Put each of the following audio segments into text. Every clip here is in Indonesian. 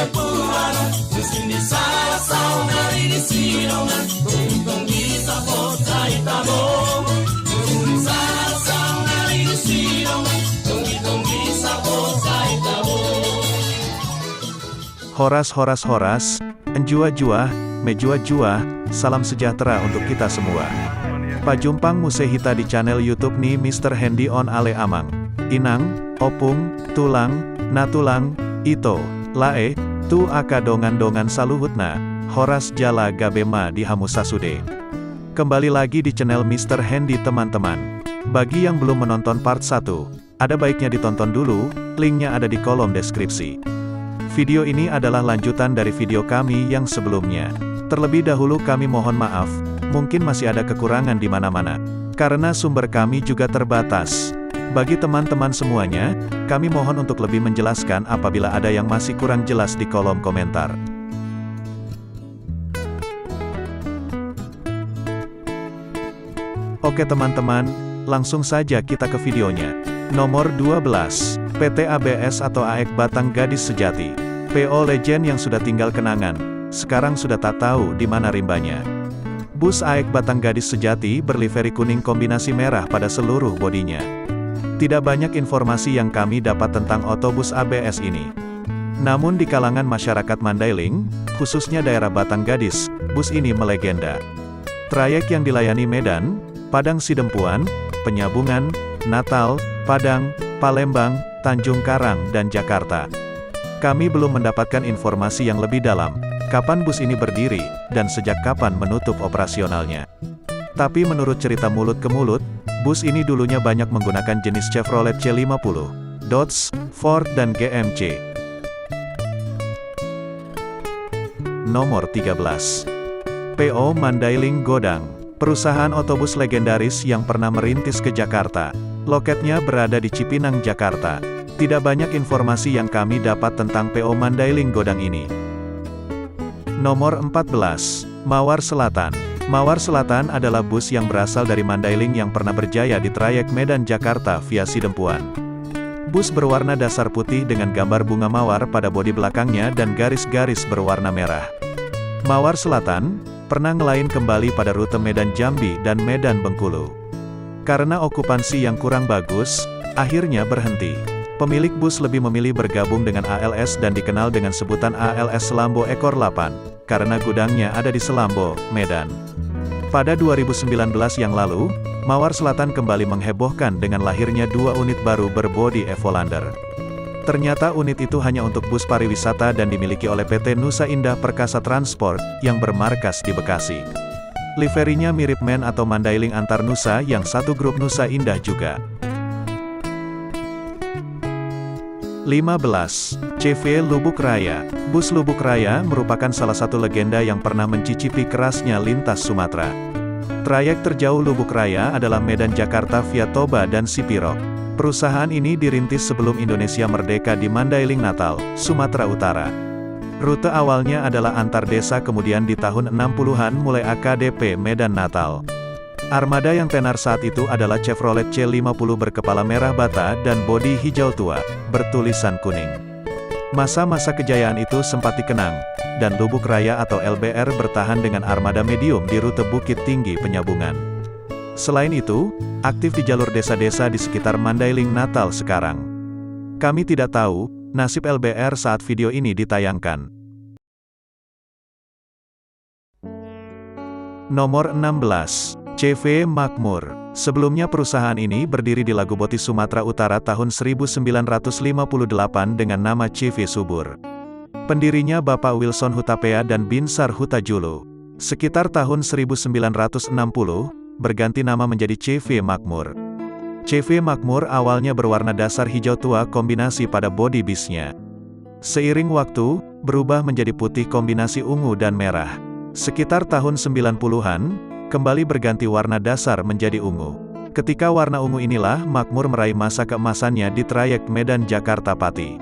Puan, Susini Sarasau, Nari di Sinongan, Tungtung bisa bocah itabong. Susini Sarasau, Nari di Sinongan, Tungtung bisa bocah itabong. Horas horas horas, enjua-jua, mejua-jua, salam sejahtera untuk kita semua. Pajumpang musehita di channel YouTube ni Mr. Handy on Ale Amang. Inang, opung, tulang, natulang, ito, lae, tu aka dongan-dongan saluhutna, horas jala gabema di hamusasude. Kembali lagi di channel Mr. Handy teman-teman. Bagi yang belum menonton part 1, ada baiknya ditonton dulu, linknya ada di kolom deskripsi. Video ini adalah lanjutan dari video kami yang sebelumnya. Terlebih dahulu kami mohon maaf, mungkin masih ada kekurangan di mana-mana, karena sumber kami juga terbatas. Bagi teman-teman semuanya, kami mohon untuk lebih menjelaskan apabila ada yang masih kurang jelas di kolom komentar. Oke teman-teman, langsung saja kita ke videonya. Nomor 12, PT ABS atau AEK Batang Gadis Sejati. PO Legend yang sudah tinggal kenangan, sekarang sudah tak tahu di mana rimbanya. Bus AEK Batang Gadis Sejati berlivery kuning kombinasi merah pada seluruh bodinya. Tidak banyak informasi yang kami dapat tentang otobus ABS ini. Namun di kalangan masyarakat Mandailing, khususnya daerah Batang Gadis, bus ini melegenda. Trayek yang dilayani Medan, Padang Sidempuan, Penyambungan, Natal, Padang, Palembang, Tanjung Karang dan Jakarta. Kami belum mendapatkan informasi yang lebih dalam, kapan bus ini berdiri, dan sejak kapan menutup operasionalnya. Tapi menurut cerita mulut ke mulut, bus ini dulunya banyak menggunakan jenis Chevrolet C50, Dodge, Ford dan GMC. Nomor 13. PO Mandailing Godang, perusahaan otobus legendaris yang pernah merintis ke Jakarta. Loketnya berada di Cipinang, Jakarta. Tidak banyak informasi yang kami dapat tentang PO Mandailing Godang ini. Nomor 14. Mawar Selatan. Mawar Selatan adalah bus yang berasal dari Mandailing yang pernah berjaya di trayek Medan Jakarta via Sidempuan. Bus berwarna dasar putih dengan gambar bunga mawar pada bodi belakangnya dan garis-garis berwarna merah. Mawar Selatan pernah ngelain kembali pada rute Medan Jambi dan Medan Bengkulu. Karena okupansi yang kurang bagus, akhirnya berhenti. Pemilik bus lebih memilih bergabung dengan ALS dan dikenal dengan sebutan ALS Selambo Ekor 8, karena gudangnya ada di Selambo, Medan. Pada 2019 yang lalu, Mawar Selatan kembali menghebohkan dengan lahirnya 2 unit baru berbodi Evolander. Ternyata unit itu hanya untuk bus pariwisata dan dimiliki oleh PT Nusa Indah Perkasa Transport, yang bermarkas di Bekasi. Liverinya mirip MAN atau Mandailing Antar Nusa yang satu grup Nusa Indah juga. 15. CV Lubuk Raya. Bus Lubuk Raya merupakan salah satu legenda yang pernah mencicipi kerasnya lintas Sumatera. Trayek terjauh Lubuk Raya adalah Medan Jakarta via Toba dan Sipirok. Perusahaan ini dirintis sebelum Indonesia merdeka di Mandailing, Natal, Sumatera Utara. Rute awalnya adalah antar desa, kemudian di tahun 60-an mulai AKDP Medan Natal. Armada yang tenar saat itu adalah Chevrolet C50 berkepala merah bata dan bodi hijau tua, bertulisan kuning. Masa-masa kejayaan itu sempat dikenang, dan Lubuk Raya atau LBR bertahan dengan armada medium di rute Bukit Tinggi Penyambungan. Selain itu, aktif di jalur desa-desa di sekitar Mandailing Natal sekarang. Kami tidak tahu nasib LBR saat video ini ditayangkan. Nomor 16. CV Makmur. Sebelumnya perusahaan ini berdiri di Laguboti, Sumatera Utara tahun 1958 dengan nama CV Subur. Pendirinya Bapak Wilson Hutapea dan Binsar Hutajulu. Sekitar tahun 1960, berganti nama menjadi CV Makmur. CV Makmur awalnya berwarna dasar hijau tua kombinasi pada bodi bisnya. Seiring waktu, berubah menjadi putih kombinasi ungu dan merah. Sekitar tahun 90-an, kembali berganti warna dasar menjadi ungu. Ketika warna ungu inilah Makmur meraih masa keemasannya di trayek Medan Jakarta Pati.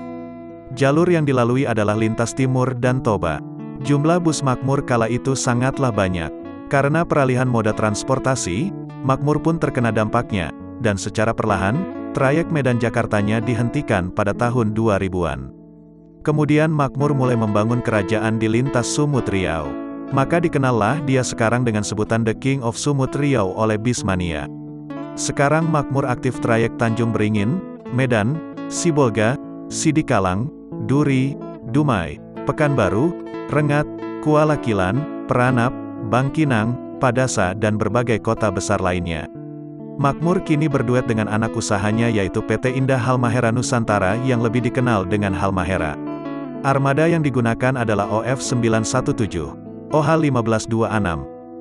Jalur yang dilalui adalah lintas timur dan Toba. Jumlah bus Makmur kala itu sangatlah banyak. Karena peralihan moda transportasi, Makmur pun terkena dampaknya, dan secara perlahan, trayek Medan Jakartanya dihentikan pada tahun 2000-an. Kemudian Makmur mulai membangun kerajaan di lintas Sumut Riau. Maka dikenallah dia sekarang dengan sebutan The King of Sumut Riau oleh Bismania. Sekarang Makmur aktif trayek Tanjung Beringin, Medan, Sibolga, Sidikalang, Duri, Dumai, Pekanbaru, Rengat, Kuala Kilan, Peranap, Bangkinang, Padasa dan berbagai kota besar lainnya. Makmur kini berduet dengan anak usahanya yaitu PT Indah Halmahera Nusantara yang lebih dikenal dengan Halmahera. Armada yang digunakan adalah OF917, OH1526,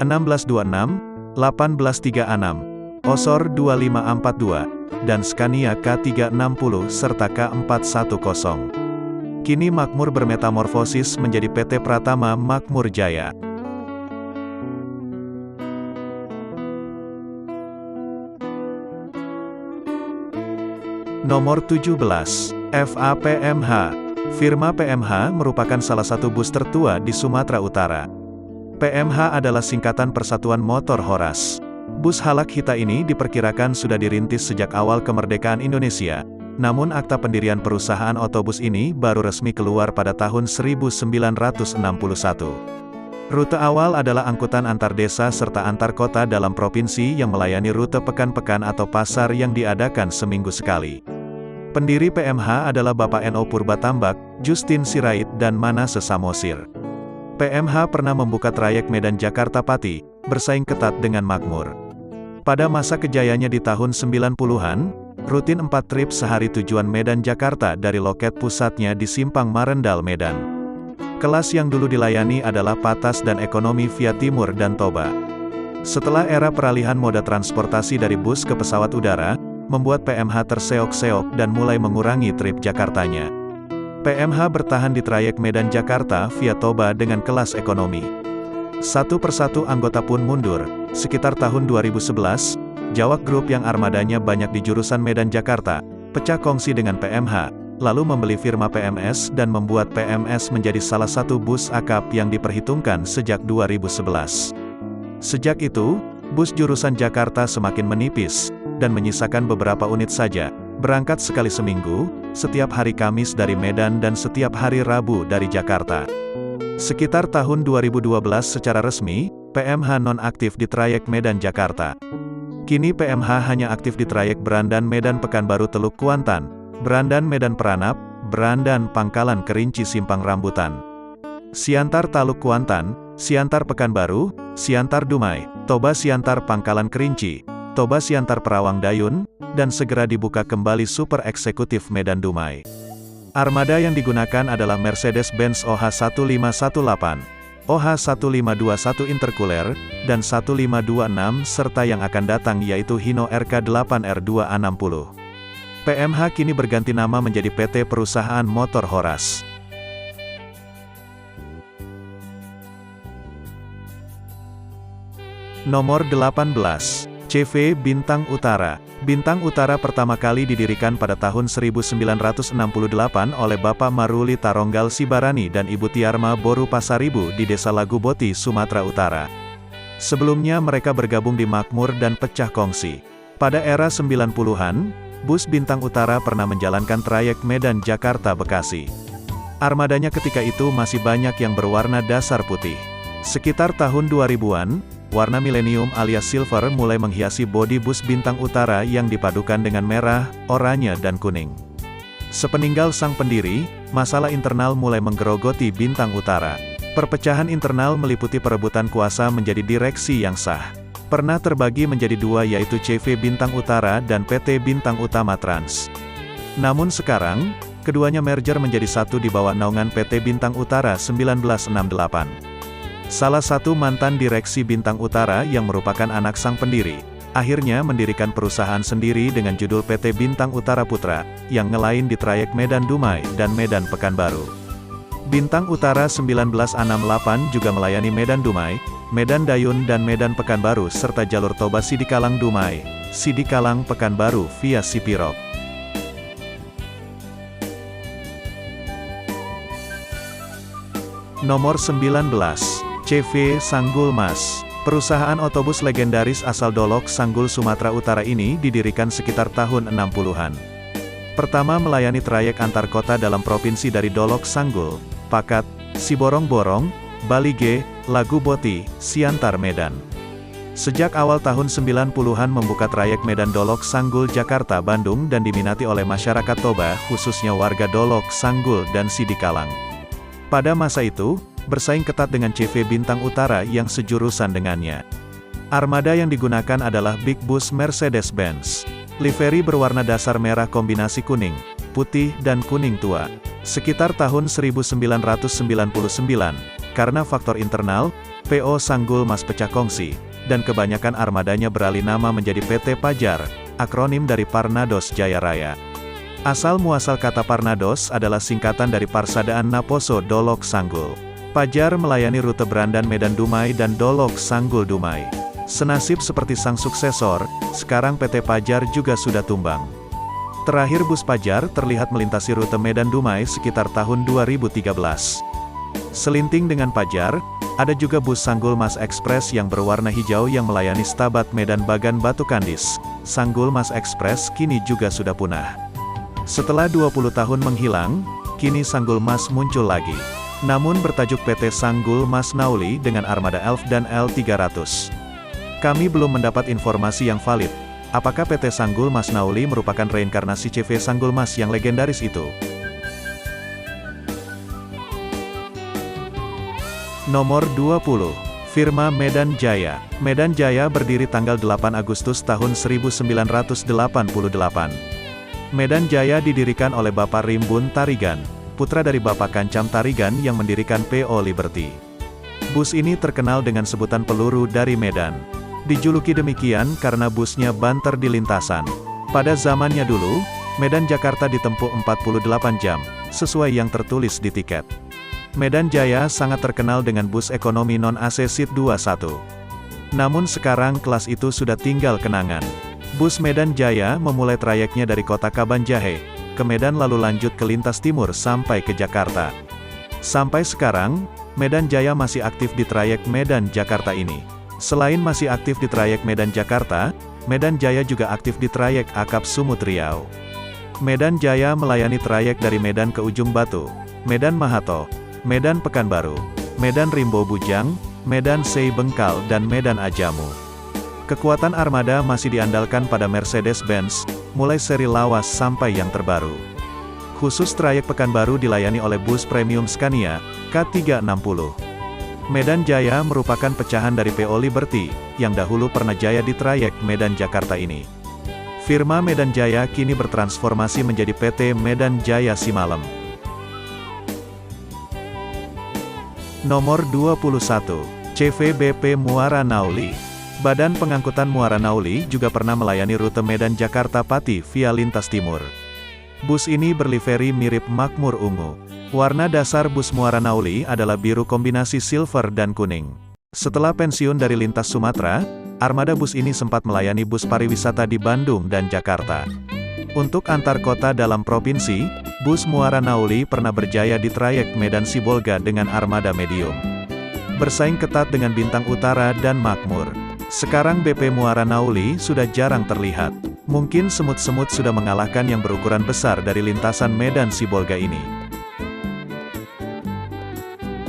1626, 1836, Osor 2542, dan Scania K360 serta K410. Kini Makmur bermetamorfosis menjadi PT Pratama Makmur Jaya. Nomor 17, FAPMH. Firma PMH merupakan salah satu bus tertua di Sumatera Utara. PMH adalah singkatan Persatuan Motor Horas. Bus Halak Hita ini diperkirakan sudah dirintis sejak awal kemerdekaan Indonesia, namun akta pendirian perusahaan otobus ini baru resmi keluar pada tahun 1961. Rute awal adalah angkutan antar desa serta antar kota dalam provinsi yang melayani rute pekan-pekan atau pasar yang diadakan seminggu sekali. Pendiri PMH adalah Bapak N.O. Purbatambak, Justin Sirait dan Manase Samosir. PMH pernah membuka trayek Medan-Jakarta Pati, bersaing ketat dengan Makmur. Pada masa kejayanya di tahun 90-an, rutin 4 trip sehari tujuan Medan-Jakarta dari loket pusatnya di Simpang Marendal, Medan. Kelas yang dulu dilayani adalah Patas dan Ekonomi via Timur dan Toba. Setelah era peralihan moda transportasi dari bus ke pesawat udara, membuat PMH terseok-seok dan mulai mengurangi trip Jakartanya. PMH bertahan di trayek Medan-Jakarta via Toba dengan kelas ekonomi. Satu persatu anggota pun mundur. Sekitar tahun 2011, Jawak Group yang armadanya banyak di jurusan Medan-Jakarta, pecah kongsi dengan PMH, lalu membeli firma PMS dan membuat PMS menjadi salah satu bus akap yang diperhitungkan sejak 2011. Sejak itu, bus jurusan Jakarta semakin menipis, dan menyisakan beberapa unit saja, berangkat sekali seminggu, setiap hari Kamis dari Medan dan setiap hari Rabu dari Jakarta. Sekitar tahun 2012 secara resmi, PMH non-aktif di trayek Medan-Jakarta. Kini PMH hanya aktif di trayek Berandan Medan Pekanbaru Teluk Kuantan, Berandan Medan Peranap, Berandan Pangkalan Kerinci Simpang Rambutan, Siantar Taluk Kuantan, Siantar Pekanbaru, Siantar Dumai, Toba Siantar Pangkalan Kerinci, Toba Siantar Perawang Dayun, dan segera dibuka kembali Super Eksekutif Medan Dumai. Armada yang digunakan adalah Mercedes-Benz OH1518, OH1521 Intercooler, dan 1526 serta yang akan datang yaitu Hino RK8R2A60. PMH kini berganti nama menjadi PT Perusahaan Motor Horas. Nomor 18, CV Bintang Utara. Bintang Utara pertama kali didirikan pada tahun 1968 oleh Bapak Maruli Taronggal Sibarani dan Ibu Tiarma Boru Pasaribu di Desa Laguboti, Sumatera Utara. Sebelumnya mereka bergabung di Makmur dan pecah kongsi. Pada era 90-an, bus Bintang Utara pernah menjalankan trayek Medan-Jakarta-Bekasi. Armadanya ketika itu masih banyak yang berwarna dasar putih. Sekitar tahun 2000-an, warna milenium alias silver mulai menghiasi bodi bus Bintang Utara yang dipadukan dengan merah, oranye dan kuning. Sepeninggal sang pendiri, masalah internal mulai menggerogoti Bintang Utara. Perpecahan internal meliputi perebutan kuasa menjadi direksi yang sah. Pernah terbagi menjadi dua yaitu CV Bintang Utara dan PT Bintang Utama Trans. Namun sekarang, keduanya merger menjadi satu di bawah naungan PT Bintang Utara 1968. Salah satu mantan direksi Bintang Utara yang merupakan anak sang pendiri, akhirnya mendirikan perusahaan sendiri dengan judul PT Bintang Utara Putra, yang ngelain di trayek Medan Dumai dan Medan Pekanbaru. Bintang Utara 1968 juga melayani Medan Dumai, Medan Dayun dan Medan Pekanbaru serta jalur Toba Sidikalang Dumai, Sidikalang Pekanbaru via Sipirok. Nomor 19, CV Sanggul Mas. Perusahaan otobus legendaris asal Dolok Sanggul Sumatera Utara ini didirikan sekitar tahun 60-an. Pertama, melayani trayek antar kota dalam provinsi dari Dolok Sanggul, Pakat, Siborong-Borong, Balige, Lagu Boti, Siantar Medan. Sejak awal tahun 90-an membuka trayek Medan Dolok Sanggul Jakarta Bandung dan diminati oleh masyarakat Toba, khususnya warga Dolok Sanggul dan Sidikalang. Pada masa itu, bersaing ketat dengan CV Bintang Utara yang sejurusan dengannya. Armada yang digunakan adalah Big Bus Mercedes-Benz. Livery berwarna dasar merah kombinasi kuning, putih dan kuning tua. Sekitar tahun 1999, karena faktor internal, PO Sanggul Mas pecah kongsi, dan kebanyakan armadanya beralih nama menjadi PT Pajar, akronim dari Parnados Jaya Raya. Asal-muasal kata Parnados adalah singkatan dari Parsadaan Naposo Dolok Sanggul. Pajar melayani rute Brandan Medan Dumai dan Dolok Sanggul Dumai. Senasib seperti sang suksesor, sekarang PT Pajar juga sudah tumbang. Terakhir bus Pajar terlihat melintasi rute Medan Dumai sekitar tahun 2013. Selinting dengan Pajar, ada juga bus Sanggul Mas Express yang berwarna hijau yang melayani Stabat Medan Bagan Batu Kandis. Sanggul Mas Express kini juga sudah punah. Setelah 20 tahun menghilang, kini Sanggul Mas muncul lagi. Namun bertajuk PT Sanggul Mas Nauli dengan armada ELF dan L300. Kami belum mendapat informasi yang valid, apakah PT Sanggul Mas Nauli merupakan reinkarnasi CV Sanggul Mas yang legendaris itu. Nomor 20. Firma Medan Jaya. Medan Jaya berdiri tanggal 8 Agustus tahun 1988. Medan Jaya didirikan oleh Bapak Rimbun Tarigan, putra dari Bapak Kancam Tarigan yang mendirikan PO Liberty. Bus ini terkenal dengan sebutan peluru dari Medan. Dijuluki demikian karena busnya banter di lintasan. Pada zamannya dulu, Medan-Jakarta ditempuh 48 jam, sesuai yang tertulis di tiket. Medan Jaya sangat terkenal dengan bus ekonomi non-AC Seat 21. Namun sekarang kelas itu sudah tinggal kenangan. Bus Medan Jaya memulai trayeknya dari kota Kabanjahe, ke Medan lalu lanjut ke lintas timur sampai ke Jakarta. Sampai sekarang, Medan Jaya masih aktif di trayek Medan-Jakarta ini. Selain masih aktif di trayek Medan-Jakarta, Medan Jaya juga aktif di trayek Akap Sumut Riau. Medan Jaya melayani trayek dari Medan ke Ujung Batu, Medan Mahato, Medan Pekanbaru, Medan Rimbo Bujang, Medan Sei Bengkal dan Medan Ajamu. Kekuatan armada masih diandalkan pada Mercedes-Benz, mulai seri lawas sampai yang terbaru. Khusus trayek Pekanbaru dilayani oleh bus premium Scania, K360. Medan Jaya merupakan pecahan dari PO Liberty, yang dahulu pernah jaya di trayek Medan-Jakarta ini. Firma Medan Jaya kini bertransformasi menjadi PT Medan Jaya Simalem. Nomor 21. CVBP Muara Nauli. Badan Pengangkutan Muara Nauli juga pernah melayani rute Medan-Jakarta Pati via lintas timur. Bus ini berlivery mirip Makmur Ungu. Warna dasar bus Muara Nauli adalah biru kombinasi silver dan kuning. Setelah pensiun dari lintas Sumatera, armada bus ini sempat melayani bus pariwisata di Bandung dan Jakarta. Untuk antar kota dalam provinsi, bus Muara Nauli pernah berjaya di trayek Medan Sibolga dengan armada medium. Bersaing ketat dengan Bintang Utara dan Makmur. Sekarang BP Muara Nauli sudah jarang terlihat. Mungkin semut-semut sudah mengalahkan yang berukuran besar dari lintasan Medan Sibolga ini.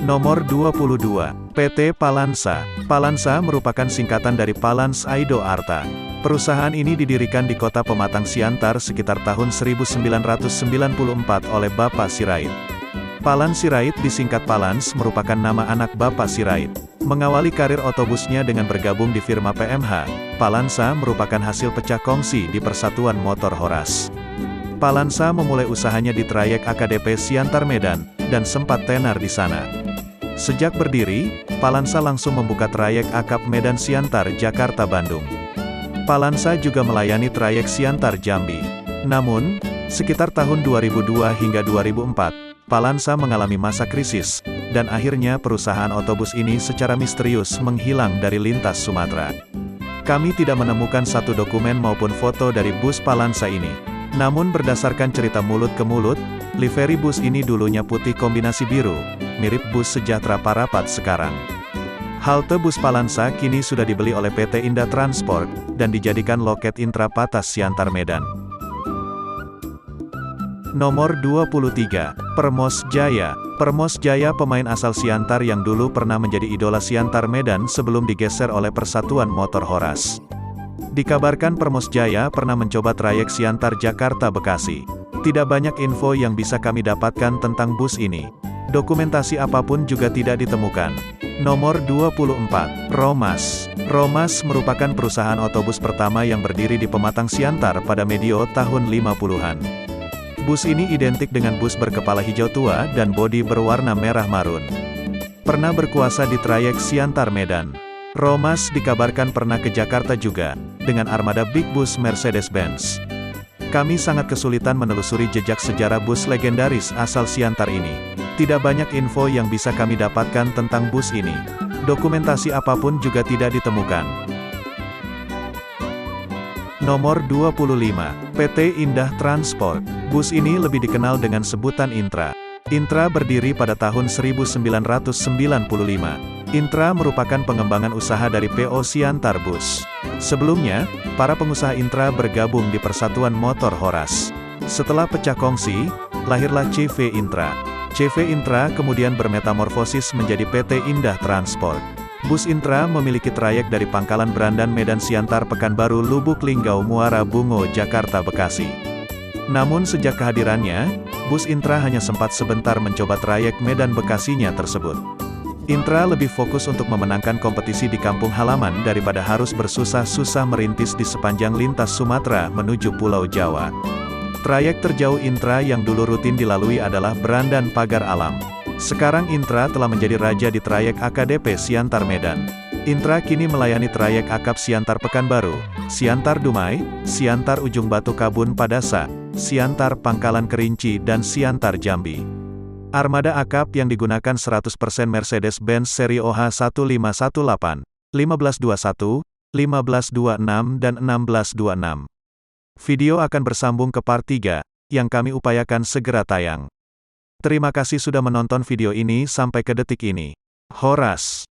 Nomor 22. PT Palansa. Palansa merupakan singkatan dari Palans Aido Arta. Perusahaan ini didirikan di kota Pematang Siantar sekitar tahun 1994 oleh Bapak Sirait. Palans Sirait disingkat Palans merupakan nama anak Bapak Sirait. Mengawali karir otobusnya dengan bergabung di firma PMH, Palansa merupakan hasil pecah kongsi di Persatuan Motor Horas. Palansa memulai usahanya di trayek AKDP Siantar Medan, dan sempat tenar di sana. Sejak berdiri, Palansa langsung membuka trayek Akap Medan Siantar Jakarta Bandung. Palansa juga melayani trayek Siantar Jambi. Namun, sekitar tahun 2002 hingga 2004, Palansa mengalami masa krisis, dan akhirnya perusahaan otobus ini secara misterius menghilang dari lintas Sumatera. Kami tidak menemukan satu dokumen maupun foto dari bus Palansa ini. Namun berdasarkan cerita mulut ke mulut, livery bus ini dulunya putih kombinasi biru, mirip bus Sejahtera Parapat sekarang. Halte bus Palansa kini sudah dibeli oleh PT Indah Transport, dan dijadikan loket Intrapatas Siantar Medan. Nomor 23, Permos Jaya. Permos Jaya pemain asal Siantar yang dulu pernah menjadi idola Siantar Medan sebelum digeser oleh Persatuan Motor Horas. Dikabarkan Permos Jaya pernah mencoba trayek Siantar Jakarta Bekasi. Tidak banyak info yang bisa kami dapatkan tentang bus ini. Dokumentasi apapun juga tidak ditemukan. Nomor 24, Romas. Romas merupakan perusahaan otobus pertama yang berdiri di Pematang Siantar pada medio tahun 50-an. Bus ini identik dengan bus berkepala hijau tua dan bodi berwarna merah marun. Pernah berkuasa di trayek Siantar Medan. Romas dikabarkan pernah ke Jakarta juga, dengan armada Big Bus Mercedes-Benz. Kami sangat kesulitan menelusuri jejak sejarah bus legendaris asal Siantar ini. Tidak banyak info yang bisa kami dapatkan tentang bus ini. Dokumentasi apapun juga tidak ditemukan. Nomor 25, PT Indah Transport. Bus ini lebih dikenal dengan sebutan Intra. Intra berdiri pada tahun 1995. Intra merupakan pengembangan usaha dari PO Siantar Bus. Sebelumnya, para pengusaha Intra bergabung di Persatuan Motor Horas. Setelah pecah kongsi, lahirlah CV Intra. CV Intra kemudian bermetamorfosis menjadi PT Indah Transport. Bus Intra memiliki trayek dari Pangkalan Brandan Medan Siantar Pekanbaru Lubuk Linggau Muara Bungo Jakarta Bekasi. Namun sejak kehadirannya, bus Intra hanya sempat sebentar mencoba trayek Medan Bekasinya tersebut. Intra lebih fokus untuk memenangkan kompetisi di kampung halaman daripada harus bersusah-susah merintis di sepanjang lintas Sumatera menuju Pulau Jawa. Trayek terjauh Intra yang dulu rutin dilalui adalah Brandan Pagar Alam. Sekarang Intra telah menjadi raja di trayek AKDP Siantar Medan. Intra kini melayani trayek Akap Siantar Pekanbaru, Siantar Dumai, Siantar Ujung Batu Kabun Padasa, Siantar Pangkalan Kerinci dan Siantar Jambi. Armada Akap yang digunakan 100% Mercedes-Benz seri OH 1518, 1521, 1526 dan 1626. Video akan bersambung ke part 3, yang kami upayakan segera tayang. Terima kasih sudah menonton video ini sampai ke detik ini. Horas.